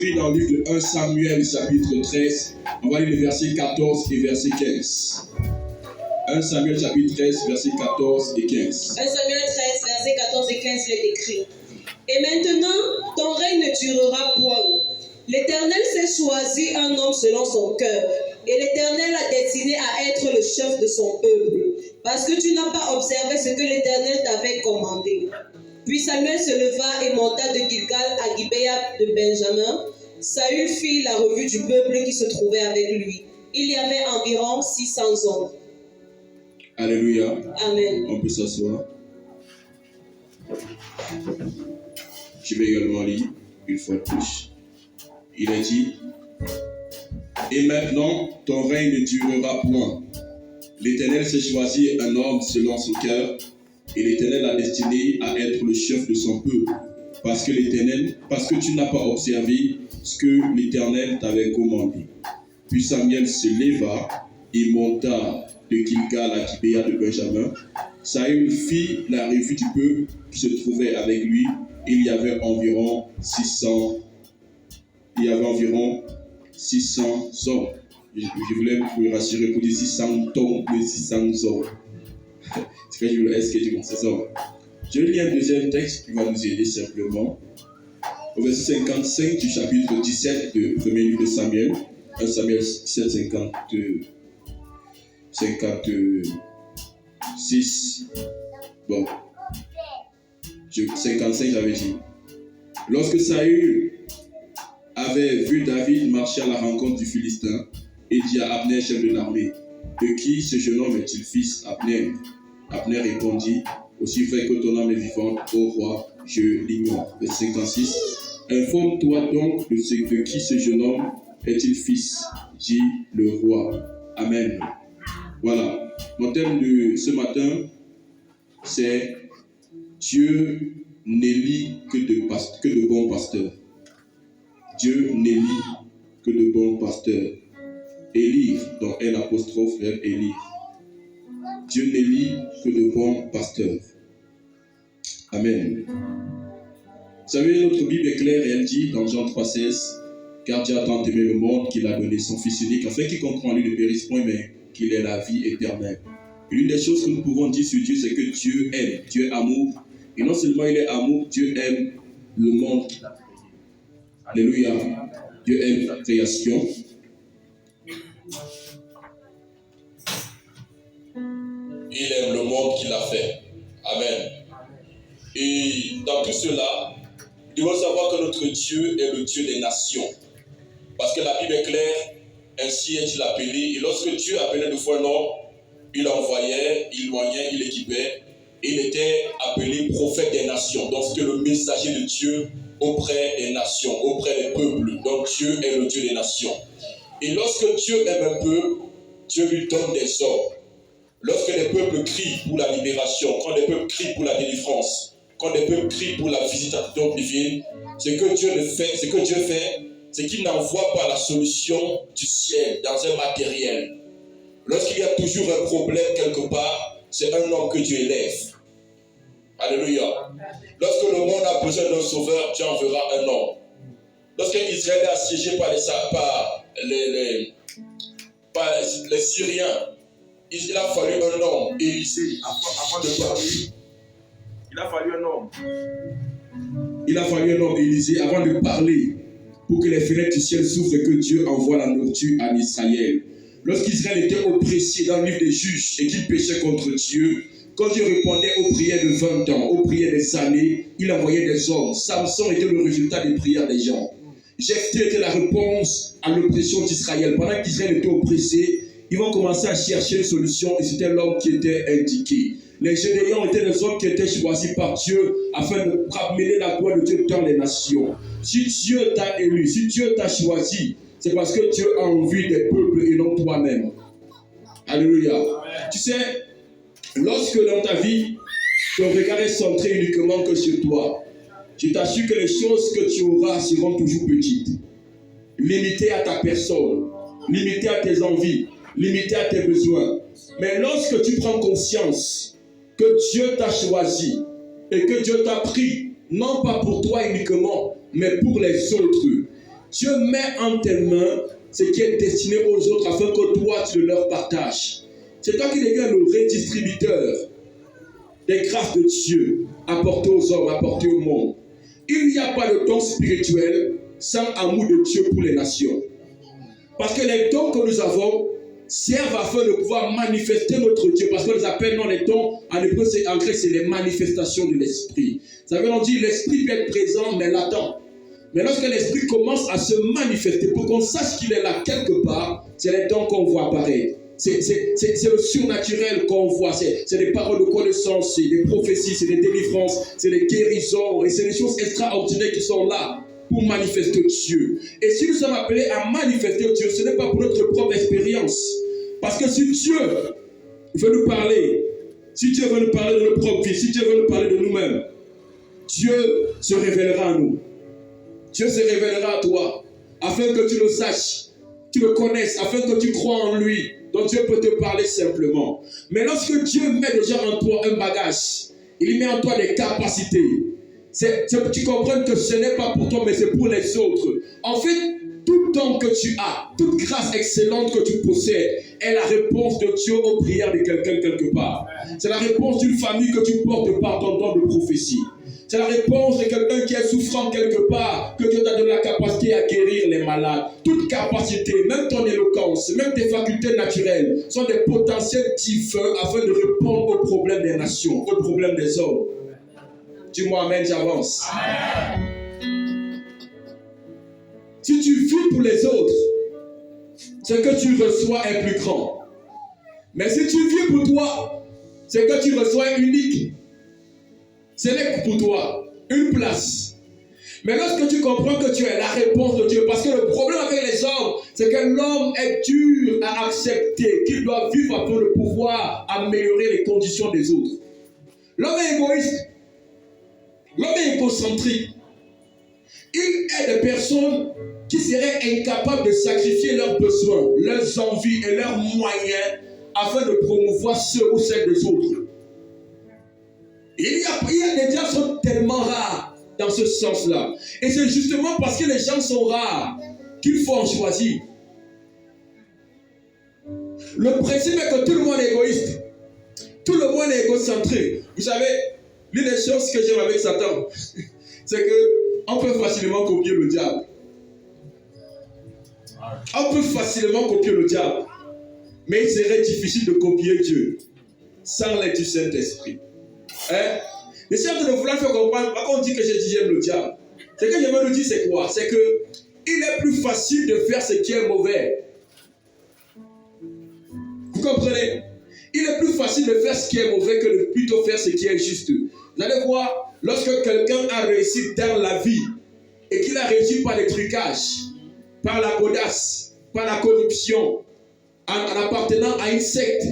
Dans le livre de 1 Samuel, chapitre 13, on va lire les versets 14 et verset 15. 1 Samuel, chapitre 13, versets 14 et 15. 1 Samuel 13, versets 14 et 15, il est écrit. Et maintenant, ton règne ne durera point. L'Éternel s'est choisi un homme selon son cœur, et l'Éternel l'a destiné à être le chef de son peuple, parce que tu n'as pas observé ce que l'Éternel t'avait commandé. Puis Samuel se leva et monta de Gilgal à Gibéa de Benjamin. Saül fit la revue du peuple qui se trouvait avec lui. Il y avait environ 600 hommes. Alléluia. Amen. On peut s'asseoir. Je vais également lire une fois de plus. Il a dit, et maintenant ton règne ne durera point. L'Éternel s'est choisi un homme selon son cœur, et l'Éternel l'a destiné à être le chef de son peuple, parce que tu n'as pas observé ce que l'Éternel t'avait commandé. Puis Samuel se leva et monta de Gilgal à Gibéa de Benjamin. Saül fit la revue du peuple qui se trouvait avec lui. Il y avait environ 600 hommes. Je voulais vous rassurer pour dire 600 tonnes, mais 600 hommes. C'est que je voulais est-ce que tu penses ça? Je lis un deuxième texte qui va nous aider simplement. Au verset 55 du chapitre 17 du premier livre de Samuel. 1 Samuel 17, 56. Bon. 55 j'avais dit. Lorsque Saül avait vu David marcher à la rencontre du Philistin, il dit à Abner, chef de l'armée, de qui ce jeune homme est-il fils? Abner répondit, aussi vrai que ton âme est vivante, ô roi, je l'ignore. Verset 56. Informe-toi donc de qui ce jeune homme est-il fils? Dit le roi. Amen. Voilà. Mon thème de ce matin, c'est Dieu n'élit que de bons pasteurs. Dieu n'élit que de bons pasteurs. Élire, donc un apostrophe, verbe élire. Dieu n'élit que de bons pasteurs. Amen. Vous savez, notre Bible est claire et elle dit dans Jean 3,16, car Dieu a tant aimé le monde qu'il a donné son Fils unique, afin qu'il comprenne en lui ne périsse point, mais qu'il ait la vie éternelle. Et l'une des choses que nous pouvons dire sur Dieu, c'est que Dieu aime, Dieu est amour. Et non seulement il est amour, Dieu aime le monde qu'il a créé. Alléluia. Dieu aime la création. Il aime le monde qu'il a fait. Amen. Et dans tout cela, il faut savoir que notre Dieu est le Dieu des nations. Parce que la Bible est claire, ainsi est-il appelé. Et lorsque Dieu appelait de fois un homme, il envoyait, il loignait, il équipait. Il était appelé prophète des nations. Donc c'était le messager de Dieu auprès des nations, auprès des peuples. Donc Dieu est le Dieu des nations. Et lorsque Dieu aime un peuple, Dieu lui donne des ordres. Lorsque les peuples crient pour la libération, quand les peuples crient pour la délivrance, quand les peuples crient pour la visitation divine, ce que Dieu fait, c'est qu'il n'envoie pas la solution du ciel dans un matériel. Lorsqu'il y a toujours un problème quelque part, c'est un homme que Dieu élève. Alléluia. Lorsque le monde a besoin d'un sauveur, Dieu enverra un homme. Lorsque Israël est assiégé par les Syriens, il a fallu un homme, Élisée, avant de parler. Il a fallu un homme, Élisée, avant de parler, pour que les fenêtres du ciel s'ouvrent et que Dieu envoie la nourriture à Israël. Lorsqu'Israël était oppressé dans le livre des juges et qu'il péchait contre Dieu, quand Dieu répondait aux prières de 20 ans, aux prières des années, il envoyait des hommes. Samson était le résultat des prières des gens. Jephthé était la réponse à l'oppression d'Israël. Pendant qu'Israël était oppressé, ils vont commencer à chercher une solution et c'était l'homme qui était indiqué. Les Gédéons étaient les hommes qui étaient choisis par Dieu afin de ramener la gloire de Dieu dans les nations. Si Dieu t'a élu, si Dieu t'a choisi, c'est parce que Dieu a envie des peuples et non toi-même. Alléluia. Amen. Tu sais, lorsque dans ta vie, ton regard est centré uniquement que sur toi, je t'assure que les choses que tu auras seront toujours petites. Limitées à ta personne, limitées à tes envies, limitées à tes besoins. Mais lorsque tu prends conscience que Dieu t'a choisi et que Dieu t'a pris, non pas pour toi uniquement, mais pour les autres, Dieu met en tes mains ce qui est destiné aux autres afin que toi, tu le leur partages. C'est toi qui deviens le redistributeur des grâces de Dieu apportées aux hommes, apportées au monde. Il n'y a pas de don spirituel sans amour de Dieu pour les nations. Parce que les dons que nous avons servent afin de pouvoir manifester notre Dieu. Parce qu'on les appelle non les dons, en hébreu, en grec, c'est les manifestations de l'esprit. Ça veut dire l'esprit peut être présent, mais latent. Mais lorsque l'esprit commence à se manifester, pour qu'on sache qu'il est là quelque part, c'est les dons qu'on voit apparaître. C'est le surnaturel qu'on voit. C'est des paroles de connaissance, c'est des prophéties, c'est des délivrances, c'est des guérisons. Et c'est des choses extraordinaires qui sont là pour manifester Dieu. Et si nous sommes appelés à manifester Dieu, ce n'est pas pour notre propre expérience. Parce que si Dieu veut nous parler, si Dieu veut nous parler de notre propre vie, si Dieu veut nous parler de nous-mêmes, Dieu se révélera à nous. Dieu se révélera à toi, afin que tu le saches, tu le connaisses, afin que tu crois en lui. Donc Dieu peut te parler simplement. Mais lorsque Dieu met déjà en toi un bagage, il met en toi des capacités. Tu comprends que ce n'est pas pour toi, mais c'est pour les autres. En fait, tout don que tu as, toute grâce excellente que tu possèdes, est la réponse de Dieu aux prières de quelqu'un quelque part. C'est la réponse d'une famille que tu portes par ton don de prophétie. C'est la réponse de quelqu'un qui est souffrant quelque part, que Dieu t'a donné la capacité à guérir les malades. Toute capacité, même ton éloquence, même tes facultés naturelles, sont des potentiels divins afin de répondre aux problèmes des nations, aux problèmes des hommes. Dis-moi amen, j'avance. Si tu vis pour les autres, ce que tu reçois est plus grand. Mais si tu vis pour toi, ce que tu reçois est unique. Ce n'est que pour toi, une place. Mais lorsque tu comprends que tu es la réponse de Dieu, parce que le problème avec les hommes, c'est que l'homme est dur à accepter, qu'il doit vivre afin de pouvoir améliorer les conditions des autres. L'homme est égoïste. L'homme est égocentrique. Il est des personnes qui seraient incapables de sacrifier leurs besoins, leurs envies et leurs moyens afin de promouvoir ceux ou celles des autres. Il y a des gens qui sont tellement rares dans ce sens-là. Et c'est justement parce que les gens sont rares qu'il faut en choisir. Le principe est que tout le monde est égoïste. Tout le monde est égocentrique. Vous savez, l'une des choses que j'aime avec Satan, c'est qu'on peut facilement copier le diable. On peut facilement copier le diable. Mais il serait difficile de copier Dieu sans l'aide du Saint-Esprit. Les chefs de vouloir faire comprendre, quand on dit que j'aime le diable, ce que je veux nous dire, c'est quoi? C'est que il est plus facile de faire ce qui est mauvais. Vous comprenez? Il est plus facile de faire ce qui est mauvais que de plutôt faire ce qui est juste. Vous allez voir, lorsque quelqu'un a réussi dans la vie et qu'il a réussi par les trucages, par la godasse, par la corruption, en appartenant à une secte,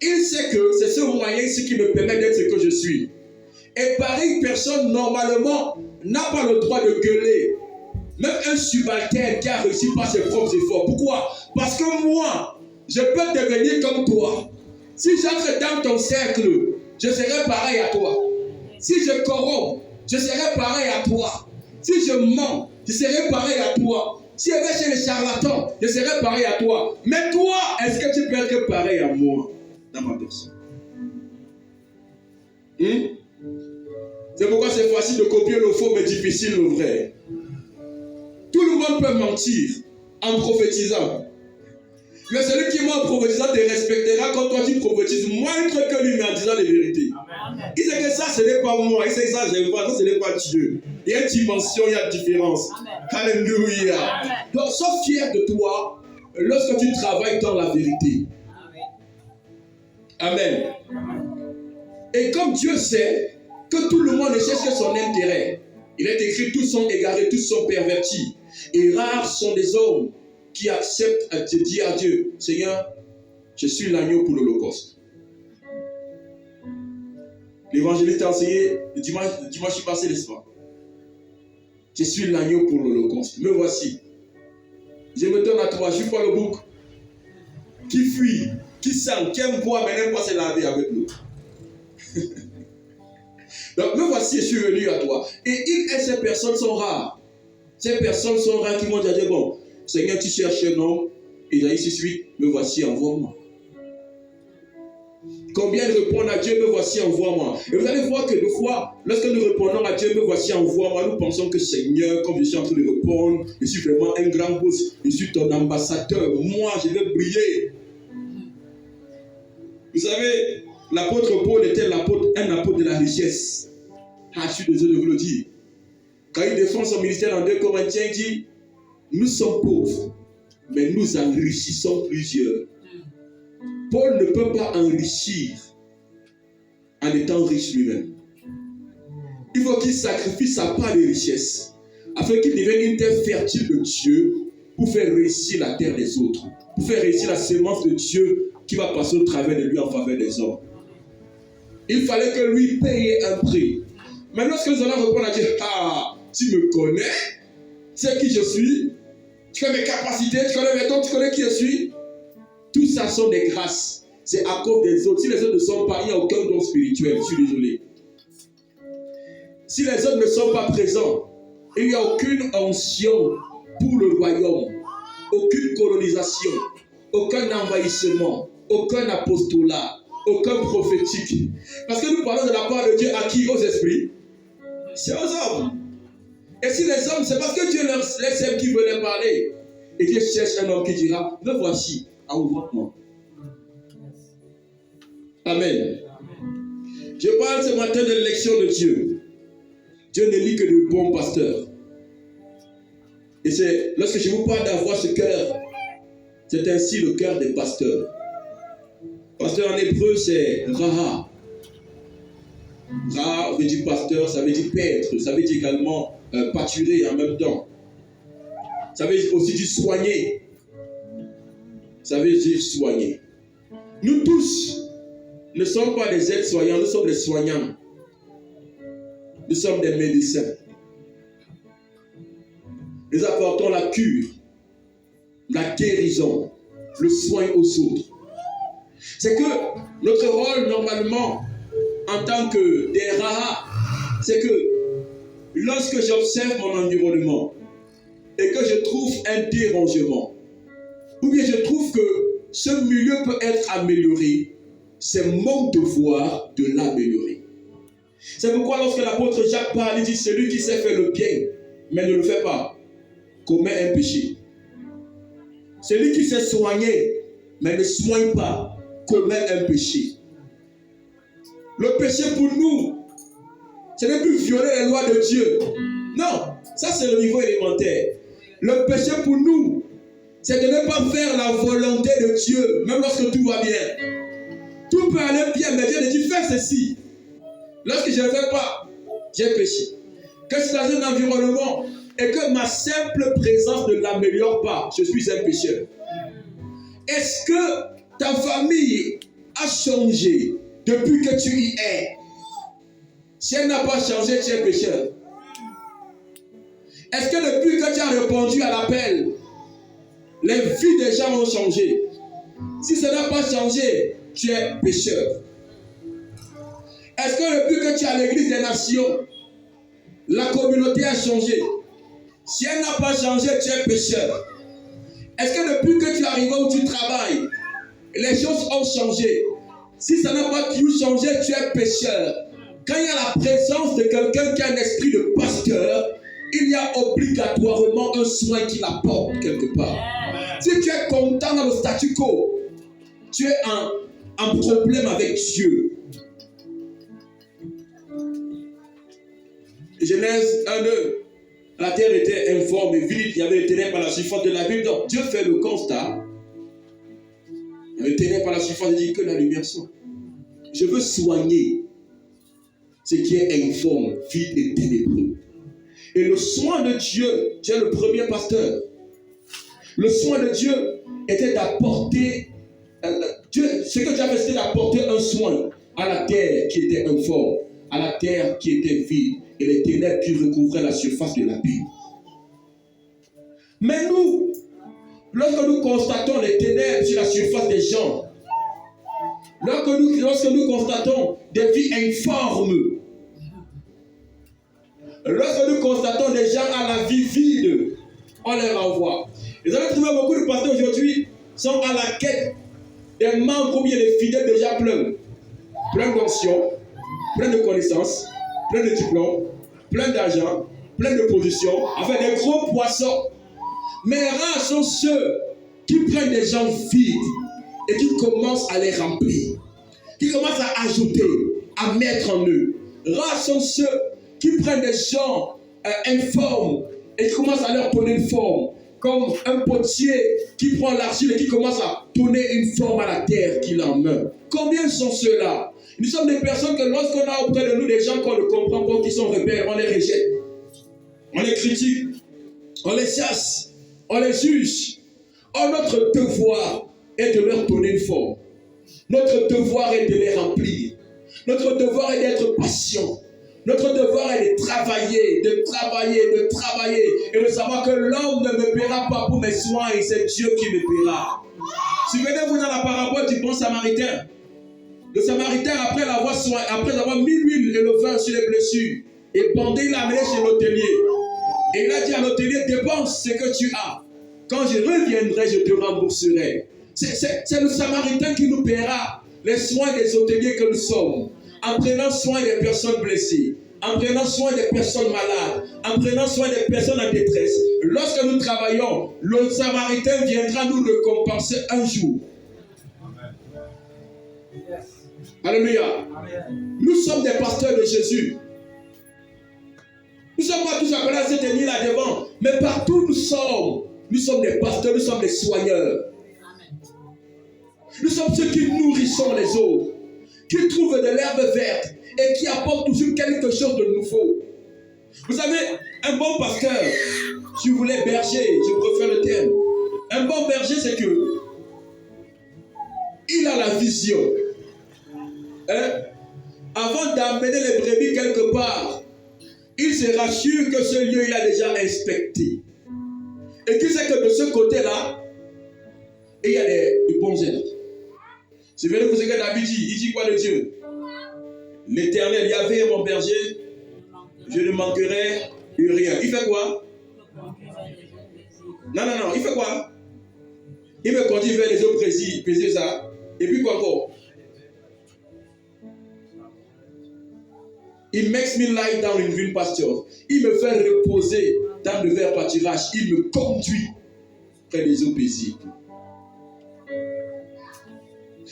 il sait que c'est ce moyen-ci qui me permet d'être ce que je suis. Et pareille personne, normalement, n'a pas le droit de gueuler. Même un subalterne qui a réussi par ses propres efforts. Pourquoi? Parce que moi, je peux devenir comme toi. Si j'entre dans ton cercle, je serai pareil à toi. Si je corromps, je serai pareil à toi. Si je mens, je serai pareil à toi. Si je vais chez les charlatans, je serai pareil à toi. Mais toi, est-ce que tu peux être pareil à moi dans ma personne? C'est pourquoi c'est facile de copier le faux, mais difficile le vrai. Tout le monde peut mentir en prophétisant. Mais celui qui ment en prophétisant te respectera quand toi tu prophétises moindre que lui, mais en disant les vérités. Amen. Il sait que ça, ce n'est pas moi. Il sait que ça, je n'aime pas. Ça, ce n'est pas Dieu. Il y a une dimension, il y a une différence. Amen. Alléluia. Amen. Donc, sois fier de toi lorsque tu travailles dans la vérité. Amen. Amen. Et comme Dieu sait que tout le monde ne cherche que son intérêt, il est écrit, tous sont égarés, tous sont pervertis. Et rares sont les hommes qui acceptent de dire à Dieu, Seigneur, je suis l'agneau pour l'Holocauste. L'évangéliste a enseigné le dimanche passé, n'est-ce pas? Je suis l'agneau pour l'Holocauste. Me voici. Je me donne à toi, je suis pas le bouc qui fuit, qui sent, qui aime boire, mais n'aime pas se laver avec nous. Donc me voici, je suis venu à toi. Et il et ces personnes sont rares. Ces personnes sont rares qui vont dire, bon, Seigneur, tu cherches un homme, Isaïe 6:8, me voici, envoie-moi. Combien de répondent à Dieu, me voici, envoie-moi. Et vous allez voir que des fois, lorsque nous répondons à Dieu, me voici, envoie-moi, nous pensons que Seigneur, comme je suis en train de répondre, je suis vraiment un grand boss, je suis ton ambassadeur, moi je vais briller. Vous savez, l'apôtre Paul était un apôtre de la richesse. Ah, je suis désolé de vous le dire. Quand il défend son ministère en 2 Corinthiens, il dit, nous sommes pauvres, mais nous enrichissons plusieurs. Paul ne peut pas enrichir en étant riche lui-même. Il faut qu'il sacrifie sa part de richesse afin qu'il devienne une terre fertile de Dieu pour faire réussir la terre des autres, pour faire réussir la sémence de Dieu qui va passer au travers de lui en faveur des hommes. Il fallait que lui paye un prix. Mais lorsque nous allons répondre à Dieu, ah, tu me connais, tu sais qui je suis, tu connais mes capacités, tu connais mes dons, tu connais qui je suis. Tout ça sont des grâces. C'est à cause des autres. Si les autres ne sont pas, il n'y a aucun don spirituel. Je suis désolé. Si les autres ne sont pas présents, il n'y a aucune onction pour le royaume, aucune colonisation, aucun envahissement, aucun apostolat, aucun prophétique. Parce que nous parlons de la part de Dieu à qui? Aux esprits. C'est aux hommes. Et si les hommes, c'est parce que Dieu les aime qui veut les parler. Et Dieu cherche un homme qui dira, me voici, envoie-moi. Amen. Je parle ce matin de l'élection de Dieu. Dieu ne lit que de bons pasteurs. Et c'est lorsque je vous parle d'avoir ce cœur, c'est ainsi le cœur des pasteurs. Pasteur en hébreu, c'est Raha. Raha veut dire pasteur, ça veut dire paître, ça veut dire également pâturer en même temps. Ça veut aussi dire soigner. Ça veut dire soigner. Nous tous ne sommes pas des aides-soignants, nous sommes des soignants. Nous sommes des médecins. Nous apportons la cure, la guérison, le soin aux autres. C'est que notre rôle normalement en tant que des Raha, c'est que lorsque j'observe mon environnement et que je trouve un dérangement, ou bien je trouve que ce milieu peut être amélioré, c'est mon devoir de l'améliorer. C'est pourquoi lorsque l'apôtre Jacques parle, il dit celui qui sait faire le bien, mais ne le fait pas, commet un péché. Celui qui sait soigner, mais ne soigne pas, commet un péché. Le péché pour nous, ce n'est plus violer les lois de Dieu. Non, ça c'est le niveau élémentaire. Le péché pour nous, c'est de ne pas faire la volonté de Dieu, même lorsque tout va bien. Tout peut aller bien, mais Dieu dit fais ceci. Lorsque je ne fais pas, j'ai péché. Que c'est dans un environnement et que ma simple présence ne l'améliore pas, je suis un pécheur. Est-ce que ta famille a changé depuis que tu y es? Si elle n'a pas changé, tu es pécheur. Est-ce que depuis que tu as répondu à l'appel, les vies des gens ont changé? Si ça n'a pas changé, tu es pécheur. Est-ce que depuis que tu es à l'église des nations, la communauté a changé? Si elle n'a pas changé, tu es pécheur. Est-ce que depuis que tu es arrivé où tu travailles, les choses ont changé? Si ça n'a pas tout changé, tu es pécheur. Quand il y a la présence de quelqu'un qui a un esprit de pasteur, il y a obligatoirement un soin qu'il apporte quelque part. Si tu es content dans le statu quo, tu es en problème avec Dieu. Genèse 1, 2. La terre était informe et vide, il y avait les ténèbres à la surface de la ville. Donc Dieu fait le constat. Il y avait les ténèbres à la surface, il dit que la lumière soit. Je veux soigner ce qui est informe, vide et ténébreux. Et le soin de Dieu, Dieu est le premier pasteur. Le soin de Dieu était d'apporter, ce que Dieu avait fait, c'était d'apporter un soin à la terre qui était informe, à la terre qui était vide, et les ténèbres qui recouvraient la surface de la ville. Mais nous, lorsque nous constatons les ténèbres sur la surface des gens, lorsque nous constatons des vies informes, lorsque nous constatons des gens à la vie vide, on les renvoie. Vous allez trouver beaucoup de pasteurs aujourd'hui sont à la quête des membres ou bien des fidèles déjà pleins d'onction, plein de connaissances, plein de diplômes, plein d'argent, plein de positions, enfin des gros poissons. Mais rares sont ceux qui prennent des gens vides et qui commencent à les remplir, qui commencent à ajouter, à mettre en eux. Rares sont ceux qui prennent des gens informes et qui commencent à leur donner une forme, comme un potier qui prend l'argile et qui commence à donner une forme à la terre qu'il a en main. Combien sont ceux-là? Nous sommes des personnes que lorsqu'on a auprès de nous des gens qu'on ne comprend pas, qui sont rebelles, on les rejette, on les critique, on les chasse, on les juge. Or, notre devoir est de leur donner une forme. Notre devoir est de les remplir. Notre devoir est d'être patient. Notre devoir est de travailler et de savoir que l'homme ne me paiera pas pour mes soins et c'est Dieu qui me paiera. Souvenez-vous dans la parabole du bon samaritain. Le samaritain, après avoir mis l'huile et le vin sur les blessures et bandé, il l'a amené chez l'hôtelier. Et il a dit à l'hôtelier, dépense ce que tu as. Quand je reviendrai, je te rembourserai. C'est le samaritain qui nous paiera les soins des hôteliers que nous sommes, en prenant soin des personnes blessées, en prenant soin des personnes malades, en prenant soin des personnes en détresse. Lorsque nous travaillons, le samaritain viendra nous récompenser un jour. Alléluia. Nous sommes des pasteurs de Jésus. Nous ne sommes pas tous appelés à se tenir là devant, mais partout nous sommes des pasteurs, nous sommes des soigneurs. Nous sommes ceux qui nourrissons les autres, qui trouvent de l'herbe verte et qui apportent toujours quelque chose de nouveau. Vous savez, un bon pasteur, si vous voulez berger, je préfère le terme. Un bon berger, c'est que il a la vision. Avant d'amener les brebis quelque part, il se rassure que ce lieu, il a déjà inspecté. Et qu'il sait que de ce côté-là, il y a des bons herbes. Je vais vous dire que David dit, il dit quoi de Dieu? L'Éternel, Yahvé est mon berger, je ne manquerai de rien. Il fait quoi? Non, il fait quoi? Il me conduit vers les eaux paisibles, ça. Et puis quoi encore? Il makes me lie down in green pasture. Il me fait reposer dans le vert pâturage. Il me conduit près des eaux paisibles.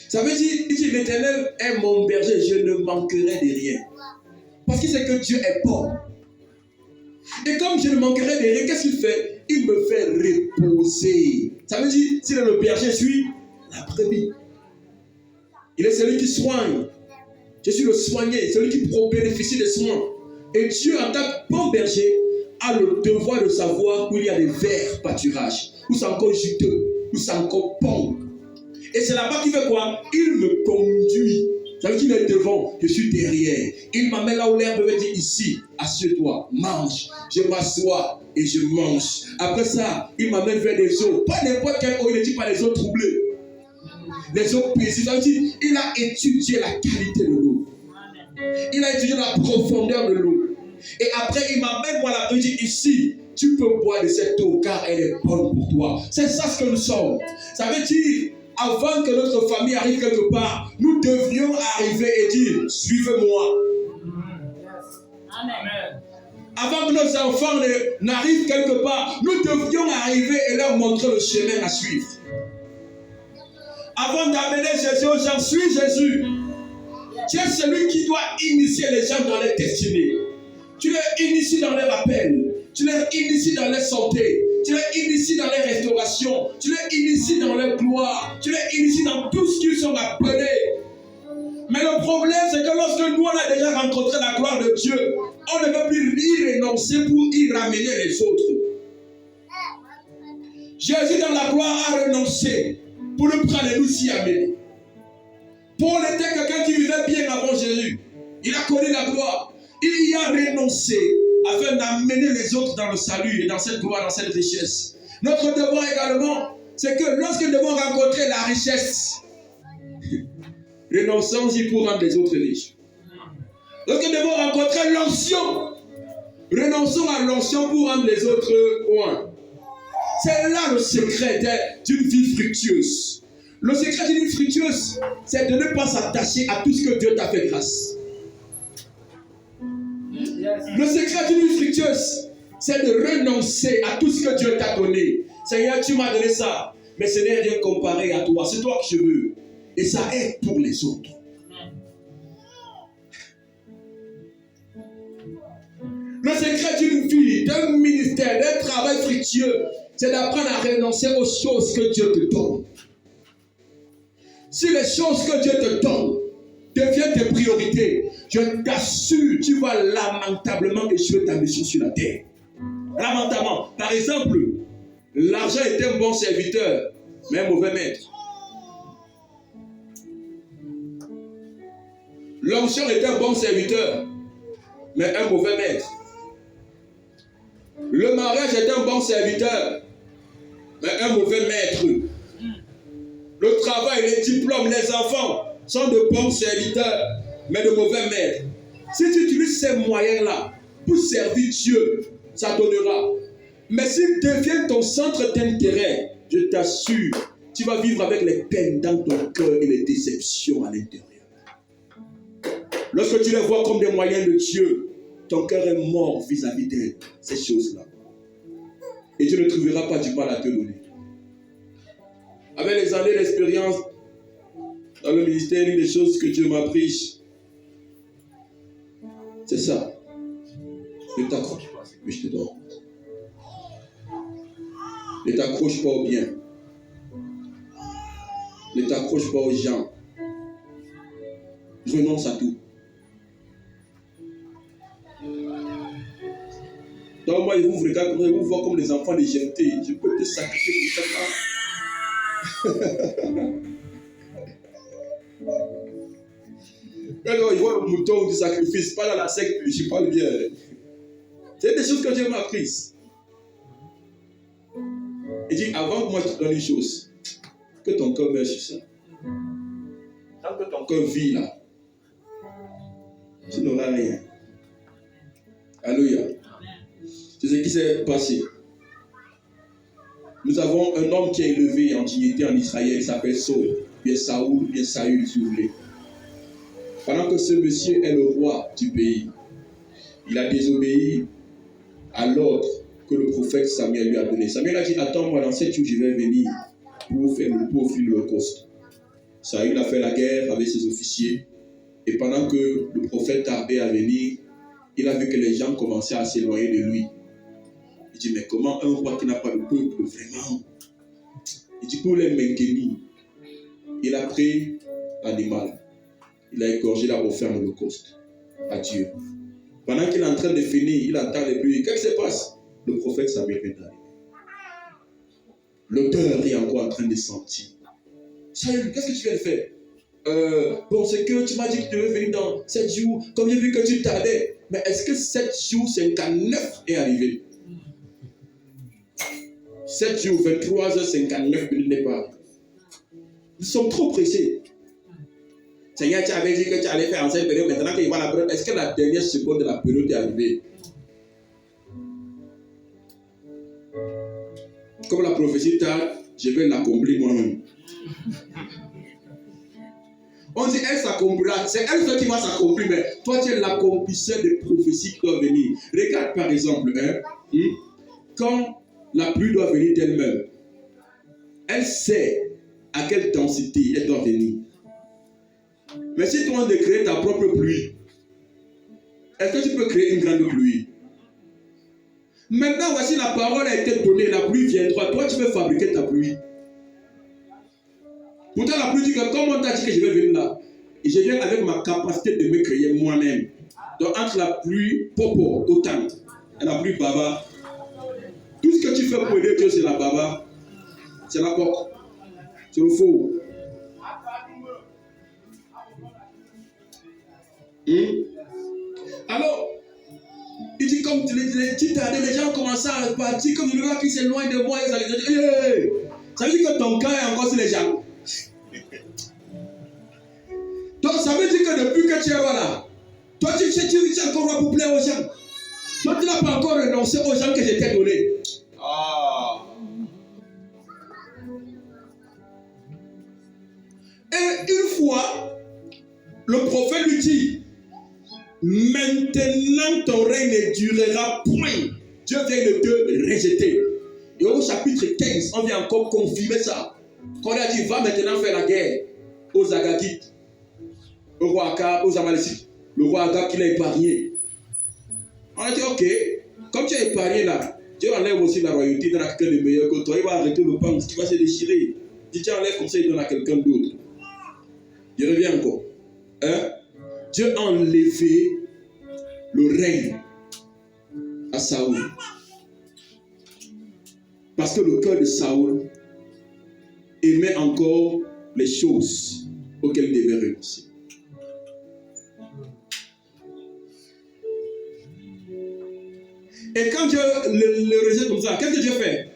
Ça veut dire, il dit, l'Éternel est mon berger, je ne manquerai de rien. Parce qu'il sait que Dieu est bon. Et comme je ne manquerai de rien, qu'est-ce qu'il fait? Il me fait reposer. Ça veut dire, s'il est le berger, je suis la brebis. Il est celui qui soigne. Je suis le soigné, celui qui bénéficie des soins. Et Dieu, en tant que bon berger, a le devoir de savoir où il y a des verts pâturages, où c'est encore juteux, où c'est encore bon. Et c'est là-bas qu'il fait quoi? Il me conduit. Ça veut dire qu'il est devant, je suis derrière. Il m'amène là où l'herbe veut dire ici, assieds-toi, mange. Je m'assois et je mange. Après ça, il m'amène vers des eaux. Pas n'importe quelle eau, il ne dit pas les eaux troublées. Les eaux paisibles. Ça veut dire il a étudié la qualité de l'eau. Il a étudié la profondeur de l'eau. Et après, il m'amène voir la eau. Il dit ici, tu peux boire de cette eau car elle est bonne pour toi. C'est ça ce que nous sommes. Ça veut dire, avant que notre famille arrive quelque part, nous devrions arriver et dire, suivez-moi. Amen. Avant que nos enfants n'arrivent quelque part, nous devrions arriver et leur montrer le chemin à suivre. Avant d'amener Jésus aux gens, suis Jésus. Tu es celui qui doit initier les gens dans les destinées. Tu les inities dans les rappels. Tu les inities dans les santé. Tu les inities dans les restaurations. Tu les inities dans les gloires. Tu les inities dans tout ce qu'ils sont appelés. Mais le problème, c'est que lorsque nous, on a déjà rencontré la gloire de Dieu, on ne peut plus y renoncer pour y ramener les autres. Jésus, dans la gloire, a renoncé pour le prendre et nous y amener. Paul était quelqu'un qui vivait bien avant Jésus. Il a connu la gloire. Il y a renoncé afin d'amener les autres dans le salut et dans cette gloire, dans cette richesse. Notre devoir également, c'est que lorsque nous devons rencontrer la richesse, renonçons-y pour rendre les autres riches. Lorsque nous devons rencontrer l'onction, renonçons à l'onction pour rendre les autres loin. C'est là le secret d'une vie fructueuse. Le secret d'une vie fructueuse, c'est de ne pas s'attacher à tout ce que Dieu t'a fait grâce. Le secret d'une vie fructueuse, c'est de renoncer à tout ce que Dieu t'a donné. Seigneur, tu m'as donné ça, mais ce n'est rien comparé à toi. C'est toi que je veux. Et ça aide pour les autres. Le secret d'une vie, d'un ministère, d'un travail fructueux, c'est d'apprendre à renoncer aux choses que Dieu te donne. Si les choses que Dieu te donne deviennent tes priorités, je t'assure, tu vas lamentablement échouer ta mission sur la terre. Lamentablement. Par exemple, l'argent est un bon serviteur, mais un mauvais maître. L'onction est un bon serviteur, mais un mauvais maître. Le mariage est un bon serviteur, mais un mauvais maître. Le travail, les diplômes, les enfants sont de bons serviteurs, mais de mauvais maîtres. Si tu utilises ces moyens-là pour servir Dieu, ça donnera. Mais s'ils deviennent ton centre d'intérêt, je t'assure, tu vas vivre avec les peines dans ton cœur et les déceptions à l'intérieur. Lorsque tu les vois comme des moyens de Dieu, ton cœur est mort vis-à-vis de ces choses-là. Et tu ne trouveras pas du mal à te donner. Avec les années d'expérience dans le ministère, une des choses que Dieu m'a appris, c'est ça. Ne t'accroche pas, c'est que je te donne. Ne t'accroche pas au bien. Ne t'accroche pas aux gens. Renonce à tout. Donc moi, je vous regarde, je vous vois comme les enfants déjetés. Je peux te sacrifier pour ça. Alors, il voit le mouton du sacrifice, pas dans la secte, je parle bien. C'est des choses que Dieu m'a apprises. Il dit, avant que moi je te donne une chose, que ton cœur meure sur ça. Tant que ton cœur vit là, tu n'auras rien. Alléluia. C'est ce qui s'est passé. Nous avons un homme qui est élevé en dignité en Israël, il s'appelle Saul, bien Saoul, bien Saül, si vous voulez. Pendant que ce monsieur est le roi du pays, il a désobéi à l'ordre que le prophète Samuel lui a donné. Samuel a dit, attends-moi, dans 7 jours, je vais venir pour offrir l'Holocauste. Saül a fait la guerre avec ses officiers, et pendant que le prophète tardait à venir, il a vu que les gens commençaient à s'éloigner de lui. Il dit, mais comment un roi qui n'a pas de peuple, vraiment? Il dit, pour les maintenir, il a pris l'animal. Il a égorgé, il a offert l'Holocauste à Dieu. Pendant qu'il est en train de finir, il entend les bruits. Qu'est-ce qui se passe? Le prophète Samuel est arrivé. L'odeur est encore en train de sentir. Saül, qu'est-ce que tu viens de faire? Bon, c'est que tu m'as dit que tu devais venir dans 7 jours. Comme j'ai vu que tu tardais. Mais est-ce que 7 jours 59 est arrivé? 7 jours, 23h59 n'est pas arrivé. Nous sommes trop pressés. Seigneur, tu avais dit que tu allais faire en cette période. Maintenant qu'il voit la période, est-ce que la dernière seconde de la période est arrivée? Comme la prophétie tarde, je vais l'accomplir moi-même. On dit, elle s'accomplira. C'est elle seule qui va s'accomplir, mais toi, tu es l'accomplisseur des prophéties qui doivent venir. Regarde par exemple, quand la pluie doit venir d'elle-même, elle sait à quelle densité elle doit venir. Mais si tu as de créer ta propre pluie, est-ce que tu peux créer une grande pluie? Maintenant, voici la parole a été donnée, la pluie viendra. Toi, tu veux fabriquer ta pluie. Pourtant, la pluie dit que comme on t'a dit que je vais venir là, et je viens avec ma capacité de me créer moi-même. Donc, entre la pluie popo, autant, et la pluie baba, tout ce que tu fais pour aider Dieu, c'est la baba, c'est la coque, c'est le faux. Alors, il dit comme tu t'as les gens commencent à partir, comme le gars qui s'éloigne de moi, ça veut dire que ton cœur est encore sur les gens. Donc ça veut dire que depuis que tu es là, toi tu es encore là pour plaire aux gens. Toi tu n'as pas encore renoncé aux gens que je t'ai donnés. une fois, le prophète lui dit, maintenant ton règne ne durera point. Dieu vient de te rejeter. Et au chapitre 15, on vient encore confirmer ça. Quand il a dit, va maintenant faire la guerre aux Agagites, au roi Akab, aux Amalécites. Le roi Agab qui l'a épargné. On a dit, ok, comme tu as épargné là, Dieu enlève aussi la royauté, il donne à quelqu'un de meilleur que toi. Il va arrêter le pain, tu vas se déchirer. Si tu enlèves comme ça, il donne à quelqu'un d'autre. Je reviens encore. Hein? Dieu a enlevé le règne à Saoul. Parce que le cœur de Saoul aimait encore les choses auxquelles il devait renoncer. Et quand Dieu le rejette comme ça, qu'est-ce que Dieu fait?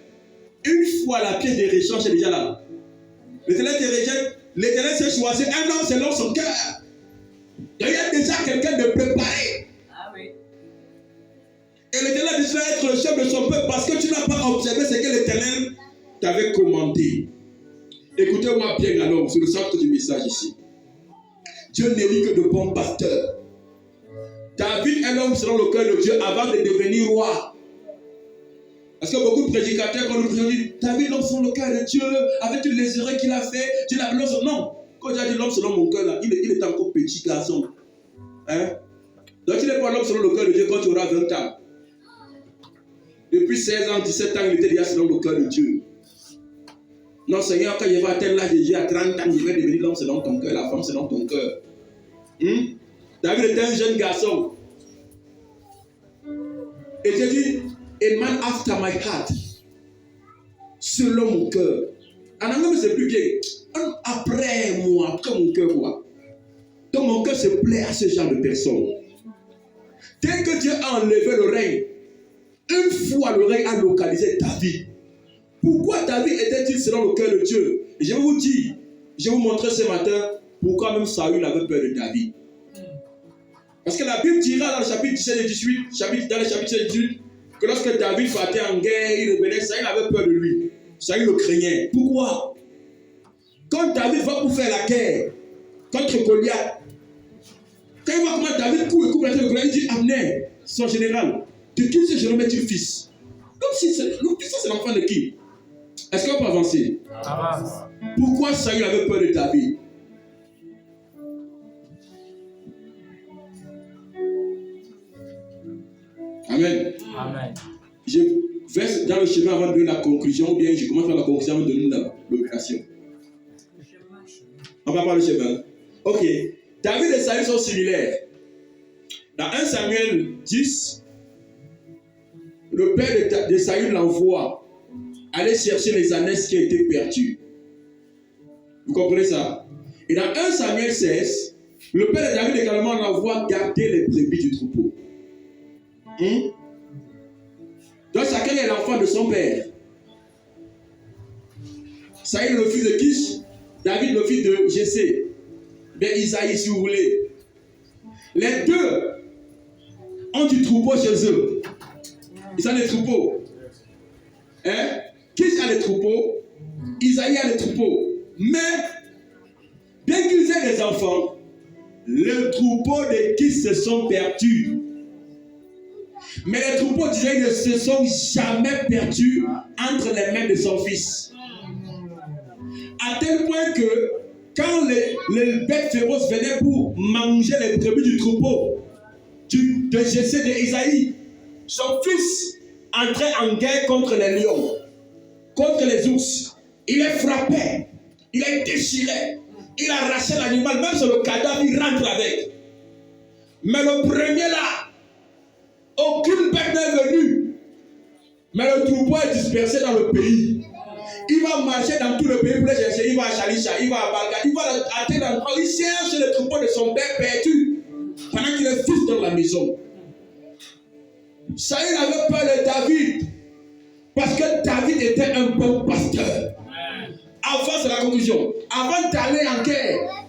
Une fois la pièce de réchange est déjà là. L'Éternel te rejette, l'Éternel s'est choisi un homme selon son cœur. Il y a déjà quelqu'un de préparé. Ah oui. Et l'Éternel décide d'être le chef de son peuple parce que tu n'as pas observé ce que l'Éternel t'avait commandé. Écoutez-moi bien alors, c'est le centre du message ici. Dieu n'élit que de bons pasteurs. David est l'homme selon le cœur de Dieu avant de devenir roi. Parce que beaucoup de prédicateurs, quand nous prions, disent David, l'homme selon le cœur de Dieu, avec toutes les erreurs qu'il a fait, Dieu l'a appelé son nom. Quand Dieu a dit l'homme selon mon cœur, là, il est encore petit garçon. Hein? Donc il n'est pas l'homme selon le cœur de Dieu quand tu auras 20 ans. Depuis 16 ans, 17 ans, il était déjà selon le cœur de Dieu. Non, Seigneur, quand je vais atteindre l'âge de Dieu à 30 ans, je vais devenir l'homme selon ton cœur, la femme selon ton cœur. David était un jeune garçon. Et Dieu dit, a man after my heart, selon mon cœur. En anglais, c'est plus bien. Après moi, comme mon cœur voit. Donc mon cœur se plaît à ce genre de personnes. Dès que Dieu a enlevé le règne, une fois le règne a localisé David. Pourquoi David était-il selon le cœur de Dieu? Et je vais vous dire, je vais vous montrer ce matin pourquoi même Saül avait peur de David. Parce que la Bible dira dans le chapitre 17 et 18, dans le chapitre 17 et 18, que lorsque David partait en guerre, il revenait, Saül avait peur de lui. Saül le craignait. Pourquoi? Quand David va pour faire la guerre contre Goliath, quand il voit comment David court et coupe la tête de Goliath, il dit Abner, son général, de qui ce jeune est-il fils? Comme si c'est l'enfant de qui? Est-ce qu'on peut avancer? Avance. Pourquoi Saül avait peur de David? Amen. Amen. Je vais dans le chemin avant de donner la conclusion, ou bien je commence par la conclusion avant de donner l'opération. On va par le chemin. Ok. David et Saül sont similaires. Dans 1 Samuel 10, le père de Saül l'envoie aller chercher les ânesses qui ont été perdues. Vous comprenez ça? Et dans 1 Samuel 16, le père de David également l'envoie garder les brebis du troupeau. Donc chacun est l'enfant de son père. Saül le fils de Kish, David le fils de Jessé. Bien Isaïe si vous voulez. Les deux ont du troupeau chez eux. Ils ont des troupeaux. Hein? Kish a des troupeaux, Isaïe a des troupeaux. Mais bien qu'ils aient des enfants, les troupeaux de Kish se sont perdus. Mais les troupeaux d'Israël ne se sont jamais perdus entre les mains de son fils. À tel point que quand les bêtes féroces venaient pour manger les brebis du troupeau de Jessé de Isaïe, son fils entrait en guerre contre les lions, contre les ours. Il les frappait, il les déchirait, il arrachait l'animal, même sur le cadavre, il rentre avec. Mais le premier là, aucune bête n'est venue. Mais le troupeau est dispersé dans le pays. Il va marcher dans tout le pays pour les chercher. Il va à Chalisha, il va à Balga, il va atteindre l'endroit. Il cherche le troupeau de son père perdu pendant qu'il est fils dans la maison. Saül avait peur de David parce que David était un bon pasteur. Avant, c'est la conclusion. Avant d'aller en guerre,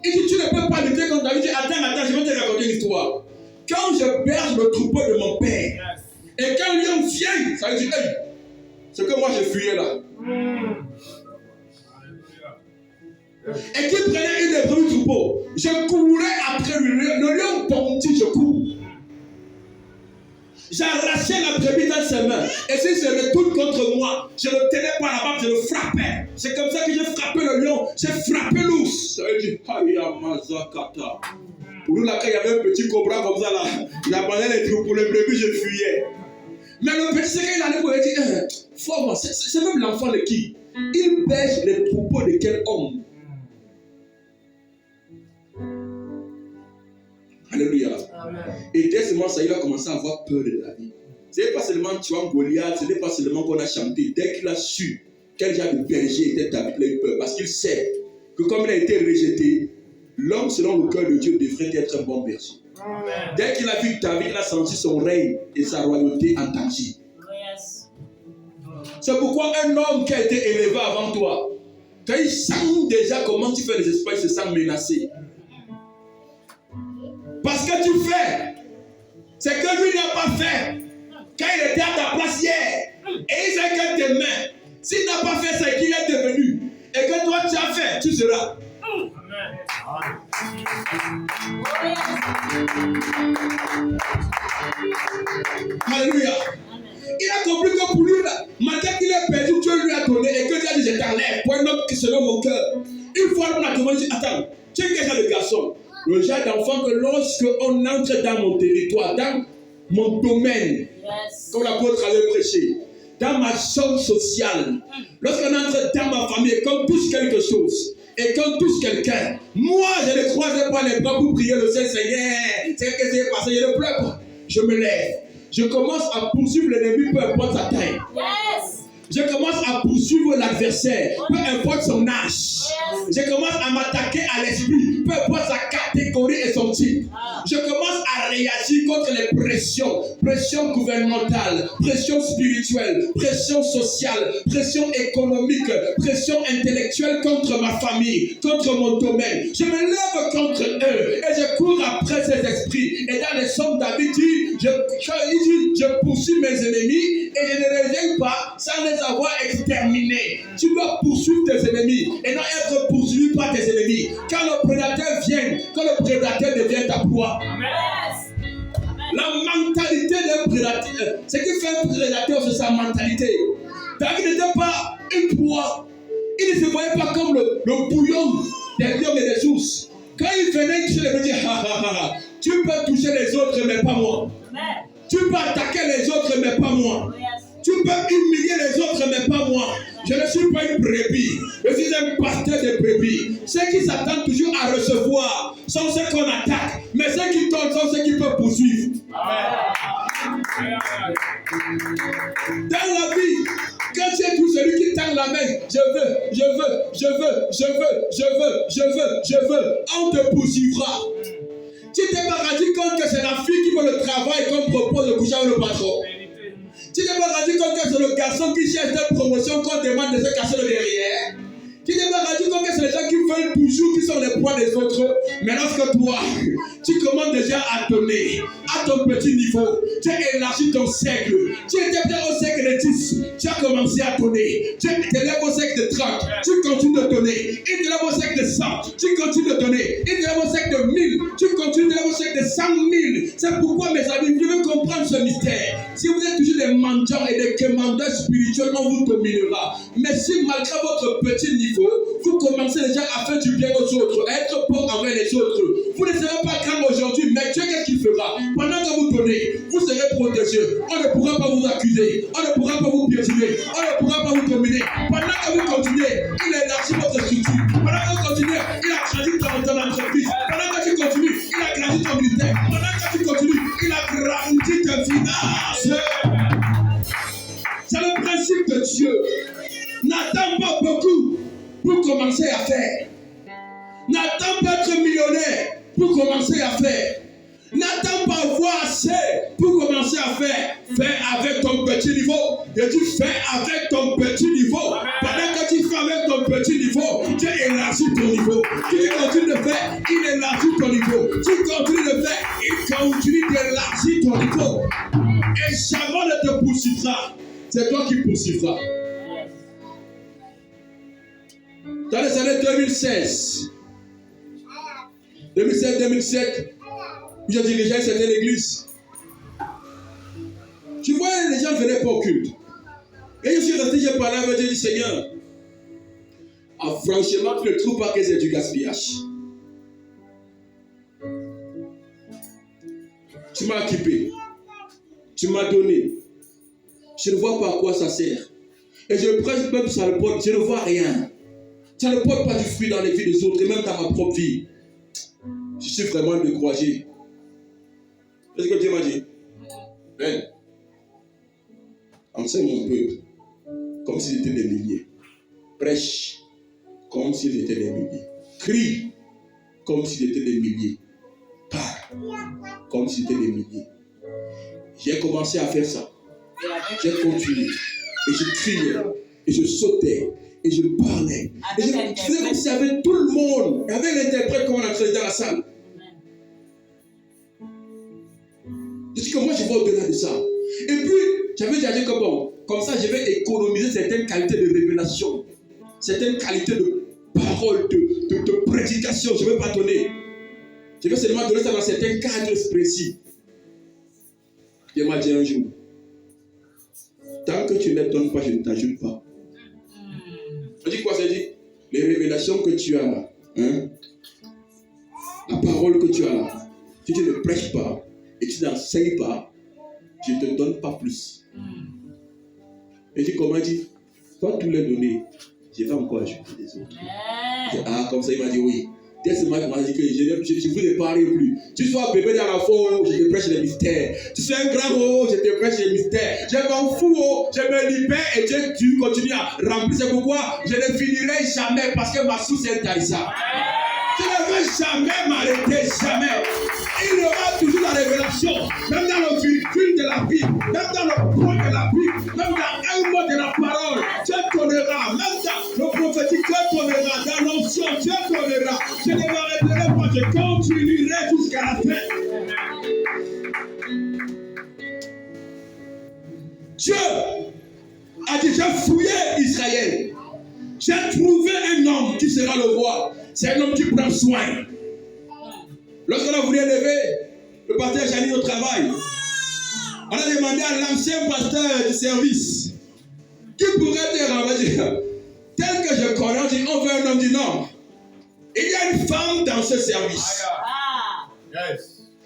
il dit tu ne peux pas lutter contre David. Il dit attends, je vais te raconter une histoire. Quand je berge le troupeau de mon père, et quand un lion vient, ça veut dire, hey, ce que moi je fuyais là. et qu'il prenait une des brebis troupeaux, je courais après le lion bondit, je cours. J'arrachais la brebis dans ses mains. Et s'il se retourne contre moi, je ne le tenais pas là-bas, je le frappais. C'est comme ça que j'ai frappé le lion, j'ai frappé l'ours. Ça veut dire, Hayamazakata. Pour nous, là, quand il y avait un petit cobra comme ça, là, j'abandonnais les troupeaux, les brebis, je fuyais. Mais le petit, c'est quand il allait pour lui dire, fort, c'est même l'enfant de qui? Il berge les troupeaux de quel homme? Alléluia. Amen. Et dès ce moment, ça, il a commencé à avoir peur de la vie. Ce n'est pas seulement tu vois Goliath, ce n'est pas seulement qu'on a chanté. Dès qu'il a su quel genre de berger était David, il a eu peur. Parce qu'il sait que comme il a été rejeté, l'homme selon le cœur de Dieu devrait être un bon berger. Amen. Dès qu'il a vu David, il a senti son règne et sa royauté en danger. Yes. C'est pourquoi un homme qui a été élevé avant toi, quand il sent déjà comment tu fais les esprits, il se sent menacé. Parce que tu fais, c'est que lui n'a pas fait. Quand il était à ta place hier, et il sait que demain, s'il n'a pas fait ce qu'il est devenu, et que toi tu as fait, tu seras. Alléluia. Il a compris que pour lui, malgré qu'il ait perdu, Dieu lui a donné, et que Dieu a dit, je t'enlève, pour un homme qui selon mon cœur. Une fois, on a demandé, attends, tu es quel genre de garçon? Le genre d'enfant que lorsque on entre dans mon territoire, dans mon domaine, comme l'apôtre avait prêché, dans ma zone sociale, lorsqu'on entre dans ma famille et qu'on touche quelque chose, et qu'on touche quelqu'un, moi je ne croisais pas les bras pour prier le Seigneur, c'est ce qui s'est passé, je ne pleure pas, je me lève, je commence à poursuivre l'ennemi, peu importe sa taille. Je commence à poursuivre l'adversaire, peu importe son âge. Je commence à m'attaquer à l'esprit, peu importe sa catégorie et son type. Je commence à réagir contre les pressions, pression gouvernementale, pression spirituelle, pression sociale, pression économique, pression intellectuelle contre ma famille, contre mon domaine. Je me lève contre eux et je cours après ces esprits. Et dans les Psaumes, David dit, je poursuis mes ennemis et je ne les règne pas sans les avoir exterminés. Tu dois poursuivre tes ennemis et non être poursuivi par tes ennemis. Quand le prédateur vient, quand le prédateur devient ta proie. La mentalité d'un prédateur, ce qui fait un prédateur, c'est sa mentalité. David n'était pas une proie. Il ne se voyait pas comme le bouillon des lions et des ours. Quand il venait, il se disait, tu peux toucher les autres, mais pas moi. Tu peux attaquer les autres, mais pas moi. Tu peux humilier les autres, mais pas moi. Je ne suis pas une brebis. Je suis un pasteur de brebis. Ceux qui s'attendent toujours à recevoir sont ceux qu'on attaque. Mais ceux qui tombent sont ceux qui peuvent poursuivre. Dans la vie, quand tu es tout celui qui tend la main, je veux, on te poursuivra. Tu t'es pas rendu compte que c'est la fille qui veut le travail qu'on propose de coucher avec le patron. Tu t'es pas rendu compte que c'est le garçon qui cherche des promotions qu'on demande de se casser le derrière. Tu t'es pas rendu compte que c'est les gens qui veulent toujours, qui sont les proies des autres. Mais lorsque toi, tu commences déjà à donner à ton petit niveau, tu as élargi ton cercle. Tu étais peut-être au cercle de 10, tu as commencé à donner. Tu t'élèves au cercle de 30, tu continues de donner. Il t'élève au cercle de 100, tu continues de donner. Il t'élève au cercle de 1000, tu continues de au cercle de 100 000. C'est pourquoi, mes amis, vous devez comprendre ce mystère. Si vous êtes toujours des mendiants et des commandeurs spirituels, on vous dominera. Mais si malgré votre petit niveau, vous commencez déjà à faire du bien aux autres, à être bon envers les autres, vous ne serez pas grand aujourd'hui, mais Dieu, qu'est-ce qu'il fera? Pendant que vous donnez, vous serez protégé. On ne pourra pas vous accuser, on ne pourra pas vous piétiner, on ne pourra pas vous dominer. Pendant que vous continuez, il élargit votre structure. Pendant que vous continuez, il agrandit ton entreprise. Pendant que tu continues, il agrandit ton ministère. Pendant que tu continues, il agrandit tes finances. C'est le principe de Dieu. N'attends pas beaucoup pour commencer à faire. N'attends pas être millionnaire pour commencer à faire. N'attends pas avoir assez pour commencer à faire. Fais avec ton petit niveau. Et tu fais avec ton petit niveau. Pendant que tu fais avec ton petit niveau, tu élargis ton niveau. Tu continues de faire, il élargit ton niveau. Tu continues de faire, il continue d'élargir ton niveau. Et jamais ne te poursuivra. C'est toi qui poursuivras. Dans les années l'année 2016. 2007, je dirigeais une certaine église. Tu vois, les gens ne venaient pas au culte. Et je suis resté, j'ai parlé avec Dieu, j'ai dit, Seigneur, franchement, tu ne trouves pas que c'est du gaspillage. Tu m'as équipé. Tu m'as donné. Je ne vois pas à quoi ça sert. Et je prêche même sur le porte, je ne vois rien. Ça ne porte pas du fruit dans les vies des autres, et même dans ma propre vie. Je suis vraiment découragé. C'est ce que Dieu m'a dit. Ben, enseigne mon peuple comme s'ils étaient des milliers. Prêche comme s'ils étaient des milliers. Crie comme s'ils étaient des milliers. Parle comme s'ils étaient des milliers. J'ai commencé à faire ça. J'ai continué. Et je criais. Et je sautais. Et je parlais. Et je faisais comme s'il y avait tout le monde. Il y avait l'interprète comme on a traité dans la salle. Je dis que moi je vais au-delà de ça. Et puis, j'avais déjà dit que bon, comme ça je vais économiser certaines qualités de révélation, certaines qualités de parole, de prédication. Je ne vais pas donner. Je vais seulement donner ça dans certains cadres précis. Il m'a dit un jour, tant que tu ne donnes pas, je ne t'ajoute pas. On dit quoi? Ça dit, les révélations que tu as là, hein, la parole que tu as là, si tu ne prêches pas et tu n'enseignes pas, je ne te donne pas plus. Et dit comment? Il dit, toi tous les donner, je vais encore ajouter des autres. Ah, comme ça il m'a dit oui. Dès ce matin, il m'a dit que je ne vous ne parle plus. Tu sois bébé dans la forme, je te prêche les mystères. Tu sois un grand haut, je te prêche les mystères. Je m'en fous, je me libère et tu continues à remplir. C'est pourquoi je ne finirai jamais parce que ma source est Taïsa. Je ne veux jamais m'arrêter, jamais. Il y aura toujours la révélation, même dans le virgule de la Bible, même dans le point de la Bible, même dans un mot de la parole. Dieu donnera, même dans le prophétique, Dieu donnera, dans l'onction, Dieu donnera. Je ne m'arrêterai pas, je continuerai jusqu'à la fin. Dieu a déjà fouillé Israël. J'ai trouvé un homme qui sera le roi. C'est un homme qui prend soin. Lorsqu'on a voulu élever le pasteur Jani au travail, on a demandé à l'ancien pasteur du service qui pourrait dire, on va dire, tel que je connais, on veut un homme du Nord. Il y a une femme dans ce service.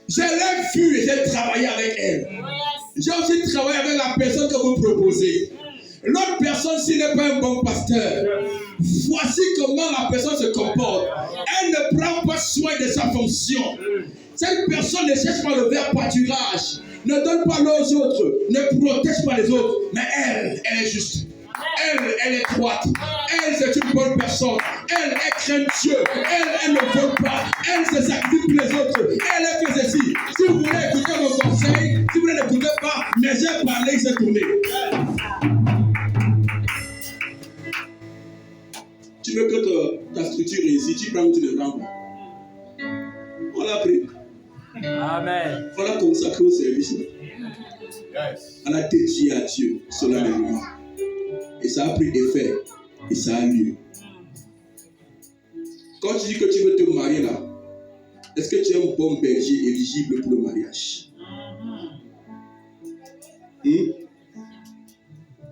Je l'ai vue et j'ai travaillé avec elle. J'ai aussi travaillé avec la personne que vous proposez. L'autre personne, s'il n'est pas un bon pasteur, voici comment la personne se comporte. Elle ne prend pas soin de sa fonction. Cette personne ne cherche pas le verbe pâturage, ne donne pas l'eau aux autres, ne protège pas les autres. Mais elle est juste. Elle est droite. Elle, c'est une bonne personne. Elle craint Dieu. Elle ne vole pas. Elle se sacrifie pour les autres. Elle fait ceci. Si vous voulez écouter mon conseil, si vous ne l'écoutez pas, mais j'ai parlé, il s'est tourné. Tu veux que ta structure réussisse, tu prends où tu le prends. On l'a pris. Amen. On l'a consacré au service. On a dédié à Dieu solennellement. Et ça a pris effet. Et ça a lieu. Quand tu dis que tu veux te marier là, est-ce que tu es un bon berger éligible pour le mariage?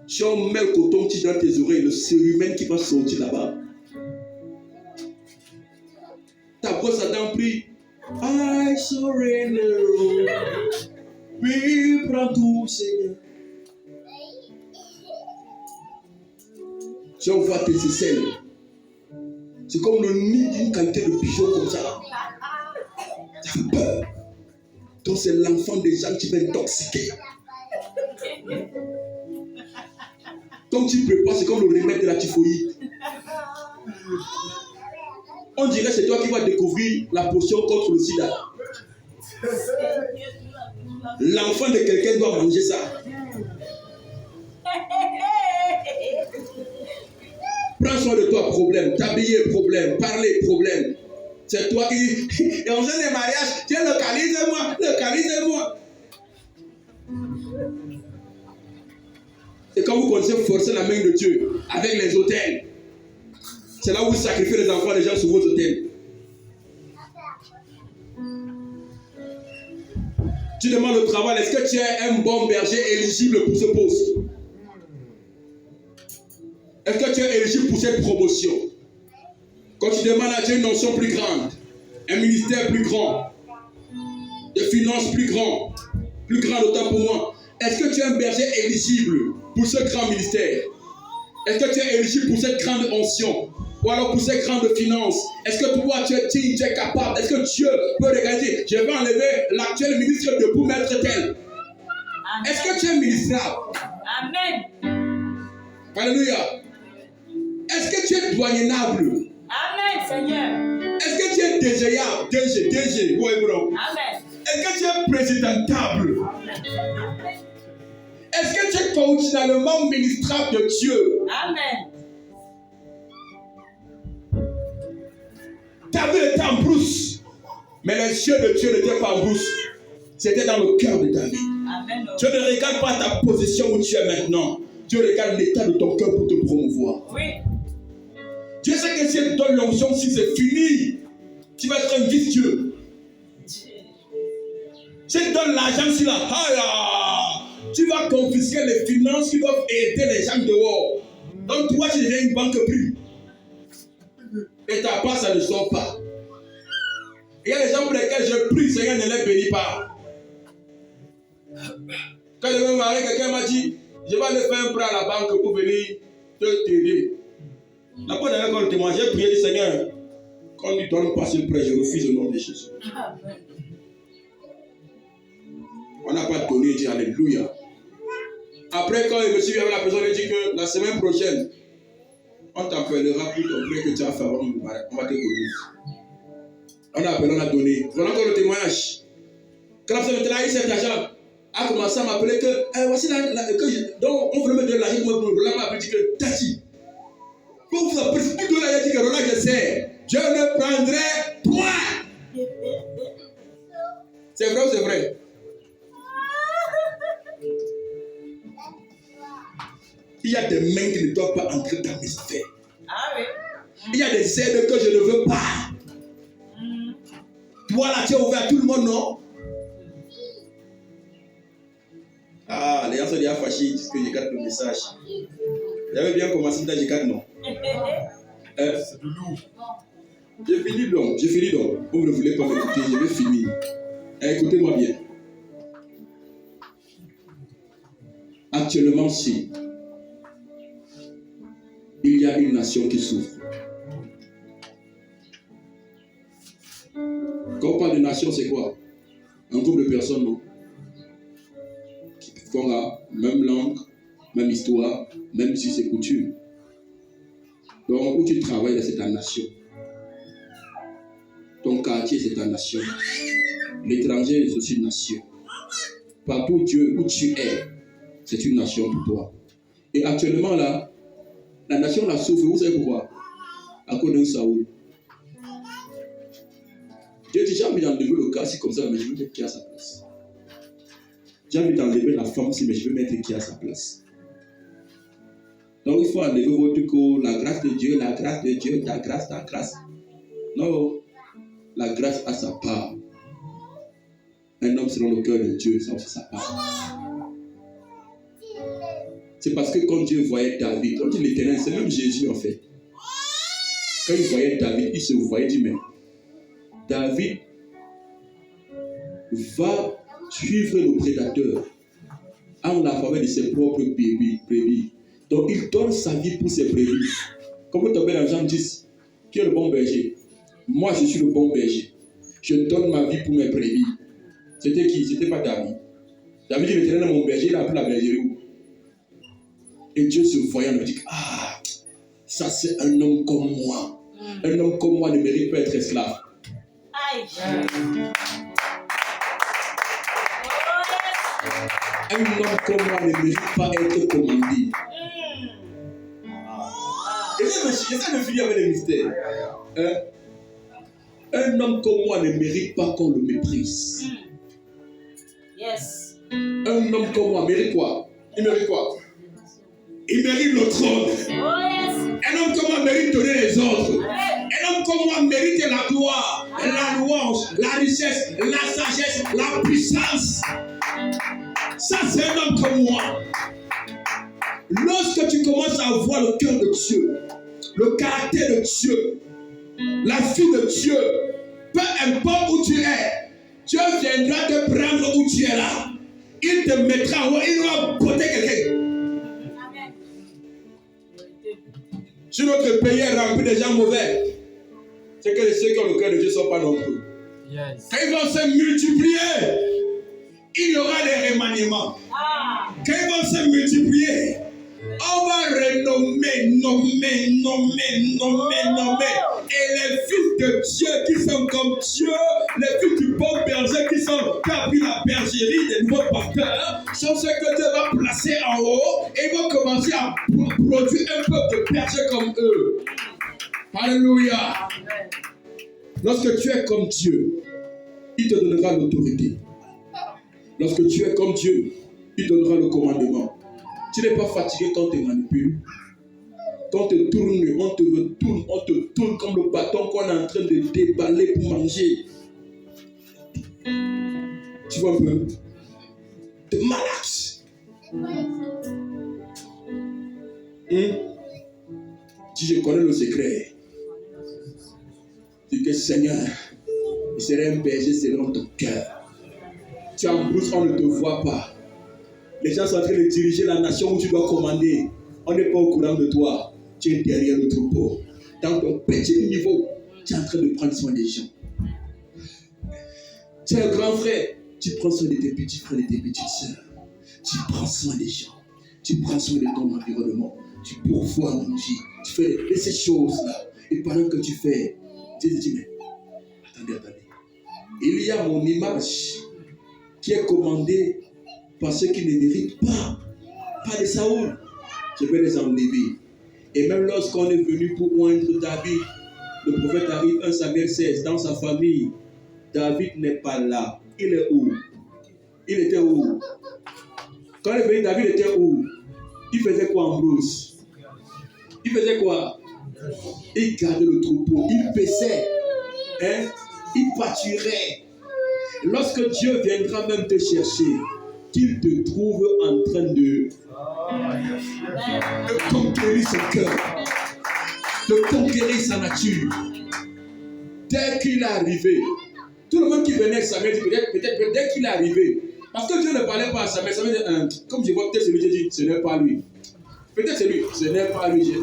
Si on met le coton-tige dans tes oreilles, le cérumen qui va sortir là-bas. Ta brosse à dents prie. I surrender. Oui, prends tout, Seigneur. Si on voit tes aisselles, c'est comme le nid d'une qualité de pigeon comme ça. Ça fait peur. Donc c'est l'enfant des gens qui va intoxiquer. Comme tu prépares, c'est comme le remède de la typhoïde. On dirait que c'est toi qui vas découvrir la potion contre le sida. L'enfant de quelqu'un doit manger ça. Prends soin de toi, problème. T'habiller, problème. Parler, problème. C'est toi qui... Et on fait des mariages. Tiens, localise-moi, localise-moi. C'est comme vous connaissez forcer la main de Dieu avec les hôtels. C'est là où vous sacrifiez les enfants des gens sur votre autel. Tu demandes au travail, est-ce que tu es un bon berger éligible pour ce poste? Est-ce que tu es éligible pour cette promotion? Quand tu demandes à Dieu une notion plus grande, un ministère plus grand, des finances plus grand autant pour moi, est-ce que tu es un berger éligible pour ce grand ministère? Est-ce que tu es éligible pour cette grande onction? Ou alors pour cette grande finance? Est-ce que toi tu es digne, tu es capable? Est-ce que Dieu peut regarder? Je vais enlever l'actuel ministre de pour mettre tel. Est-ce que tu es ministrable? Amen. Alléluia. Est-ce que tu es douaniennable? Amen, Seigneur. Est-ce que tu es DGA? DG, oui, bro. Amen. Est-ce que tu es présidentable? Est-ce que tu es continuellement ministrable de Dieu? Amen. Ta vie était en brousse, mais les yeux de Dieu n'étaient pas en brousse. C'était dans le cœur de David. Amen. Dieu ne regarde pas ta position où tu es maintenant. Dieu regarde l'état de ton cœur pour te promouvoir. Oui. Dieu sait que si elle donne l'onction, si c'est fini, tu vas être un vice-dieu. Si elle donne l'argent sur la tu vas confisquer les finances qui doivent aider les gens dehors. Donc toi, tu deviens une banque plus. Et ta part, ça ne sort pas. Il y a des gens pour lesquels je prie, Seigneur ne les bénit pas. Quand je me marie, quelqu'un m'a dit, je vais aller faire un prêt à la banque pour venir t'aider. La bonne année, quand le témoin, j'ai prié, Seigneur, quand il ne donne pas ce prêt, je refuse au nom de Jésus. On n'a pas donné, il dit Alléluia. Après, quand je me suis vu avec la personne, il dit que la semaine prochaine, on t'appellera pour ton prêt que tu as fait avant, on va te donner. On a appelé, on a donné. Voilà encore le témoignage. Quand la personne était là, il cet argent a commencé à m'appeler que, voici donc on voulait me donner l'argent, on m'a appelé, dit que, Tati, quand vous appelez, si tu donnes l'argent, dit que, Roland, je sais, je ne prendrai point. C'est vrai ou c'est vrai? Il y a des mains qui ne doivent pas entrer dans mes affaires. Ah oui. Il y a des aides que je ne veux pas. Toi là, tu es ouvert à tout le monde, non? Ah, les gens sont déjà fâchés, ils disent que je garde le message. J'avais bien commencé, mais je garde non. C'est de lourd. J'ai fini donc. Vous ne voulez pas m'écouter, je vais finir. Écoutez-moi bien. Actuellement, si il y a une nation qui souffre. Quand on parle de nation, c'est quoi? Un groupe de personnes, non? Qui font la même langue, même histoire, même si c'est coutume. Donc, où tu travailles, c'est ta nation. Ton quartier, c'est ta nation. L'étranger, c'est aussi une nation. Partout où tu es, c'est une nation pour toi. Et actuellement, là, la nation la souffre. Vous savez pourquoi? À cause d'un Saoul. Dieu dit, j'ai envie d'enlever le cas, c'est comme ça, mais je veux mettre qui à sa place. J'ai envie d'enlever la femme aussi, mais je veux mettre qui à sa place. Donc il faut enlever votre corps, la grâce de Dieu, ta grâce. Non, la grâce a sa part. Un homme selon le cœur de Dieu, ça aussi sa part. C'est parce que quand Dieu voyait David, quand il était là, c'est même Jésus en fait. Quand il voyait David, il se voyait, il dit, mais David va suivre le prédateur en la faveur de ses propres brebis. Donc il donne sa vie pour ses brebis. Comme tu appelles dans Jean 10, qui est le bon berger? Moi je suis le bon berger. Je donne ma vie pour mes brebis. C'était qui? C'était pas David. David il était là mon berger, il a pris la bergerie où? Et Dieu se voyant me dit, ah, ça c'est un homme comme moi. Un homme comme moi ne mérite pas d'être esclave. Aïe. Un homme comme moi ne mérite pas d'être commandé. Et j'essaie de finir avec les mystères. Un homme comme moi ne mérite pas qu'on le méprise. Yes. Un homme comme moi mérite quoi? Il mérite quoi? Il mérite le trône. Oh yes. Un homme comme moi mérite de donner les ordres. la richesse, la sagesse, la puissance. Ça, c'est un homme comme moi. Lorsque tu commences à voir le cœur de Dieu, le caractère de Dieu, la vie de Dieu, peu importe où tu es, Dieu viendra te prendre où tu es là. Il te mettra, il va porter quelqu'un. Si notre pays est rempli de gens mauvais, c'est que ceux qui ont le cœur de Dieu ne sont pas nombreux. Yes. Quand ils vont se multiplier, il y aura des remaniements. Quand ils vont se multiplier, on va nommer. Et les fils de Dieu qui sont comme Dieu, les fils du bon berger qui ont pris la bergerie des nouveaux pasteurs, sont ceux que Dieu va placer en haut et vont commencer à produire un peuple de bergers comme eux. Alléluia. Lorsque tu es comme Dieu, il te donnera l'autorité. Lorsque tu es comme Dieu, il te donnera le commandement. Tu n'es pas fatigué quand on te manipule. Quand on te tourne, on te retourne, on te tourne comme le bâton qu'on est en train de déballer pour manger. Tu vois un peu? Te malaxe. Si je connais le secret, dis que Seigneur, je serai un berger selon ton cœur. Tu es en brousse, on ne te voit pas. Les gens sont en train de diriger la nation où tu dois commander. On n'est pas au courant de toi. Tu es derrière le troupeau. Dans ton petit niveau, tu es en train de prendre soin des gens. Tu es un grand frère. Tu prends soin de tes petits frères et tes petites sœurs. Tu prends soin des gens. Tu prends soin de ton environnement. Tu pourvois à manger. Tu fais ces choses-là. Et pendant que tu fais, tu te dis, mais attendez. Il y a mon image qui est commandée par ceux qui ne méritent pas de Saoul. Je vais les enlever. Et même lorsqu'on est venu pour oindre David, le prophète arrive 1 Samuel 16, dans sa famille, David n'est pas là. Il est où? Il était où? Quand il est venu, David était où? Il faisait quoi en brousse? Il faisait quoi? Il gardait le troupeau, il paissait, il pâturait. Lorsque Dieu viendra même te chercher, qu'il te trouve en train de conquérir son cœur, de conquérir sa nature. Dès qu'il est arrivé, tout le monde qui venait avec Samuel dit peut-être dès qu'il est arrivé, parce que Dieu ne parlait pas à Samuel, comme je vois peut-être celui qui dit, ce n'est pas lui. Peut-être c'est lui, ce n'est pas lui.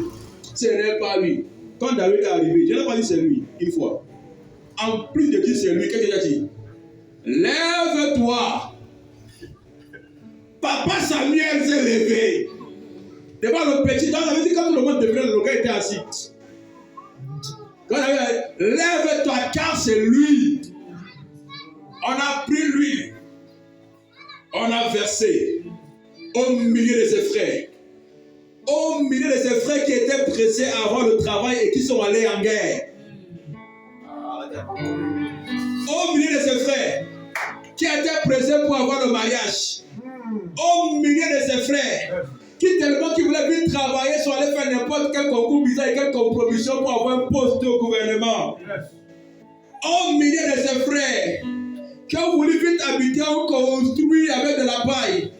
Ce n'est pas lui. Quand David est arrivé, Dieu n'a pas dit c'est lui, une fois. En plus de dire c'est lui, qu'est-ce qu'il a dit? Lève-toi. Papa Samuel s'est levé. Devant le petit, dans la vie, quand tout le monde devait, le gars était assis. Quand il avait dit, lève-toi car c'est lui. On a pris lui. On a versé au milieu de ses frères. Au milieu de ses frères qui étaient pressés à avoir le travail et qui sont allés en guerre. Au milieu de ses frères qui étaient pressés pour avoir le mariage. Au milieu de ses frères qui tellement qui voulaient bien travailler sont allés faire n'importe quel concours bizarre et quelle compromission pour avoir un poste au gouvernement. Au milieu de ses frères qui ont voulu vite habiter ou construire avec de la paille.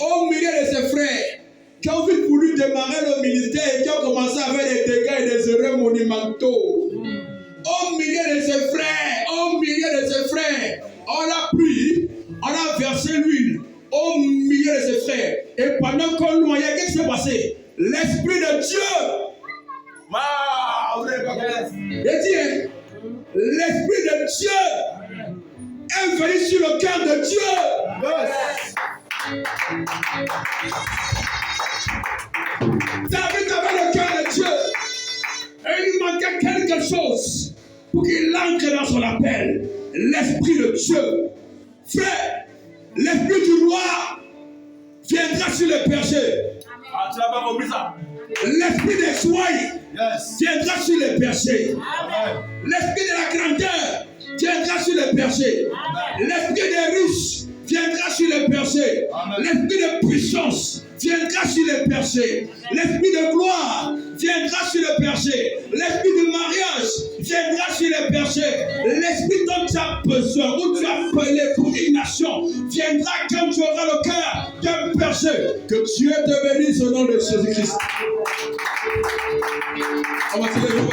Au milieu de ses frères qui ont vite voulu démarrer le ministère et qui ont commencé à faire des dégâts et des erreurs monumentaux. Au milieu de ses frères, on a pris, on a versé l'huile au milieu de ses frères. Et pendant qu'on noyait, qu'est-ce qui s'est passé? L'Esprit de Dieu. L'Esprit de Dieu est venu sur le cœur de Dieu. David avait le cœur de Dieu. Et il manquait quelque chose pour qu'il entre dans son appel. L'Esprit de Dieu. Frère, l'Esprit du roi viendra sur le berger. Ah, tu n'as pas compris ça? L'Esprit des soins viendra sur le berger. L'Esprit de la grandeur viendra sur le berger. L'Esprit des riches viendra sur le berger. L'Esprit de puissance viendra sur le berger. L'Esprit de gloire viendra sur le berger. L'Esprit de mariage viendra sur le berger. berger. L'esprit dont tu as besoin, où tu as appelé pour une nation, viendra quand tu auras le cœur d'un berger. Que Dieu te bénisse au nom de Jésus-Christ. On va se lever.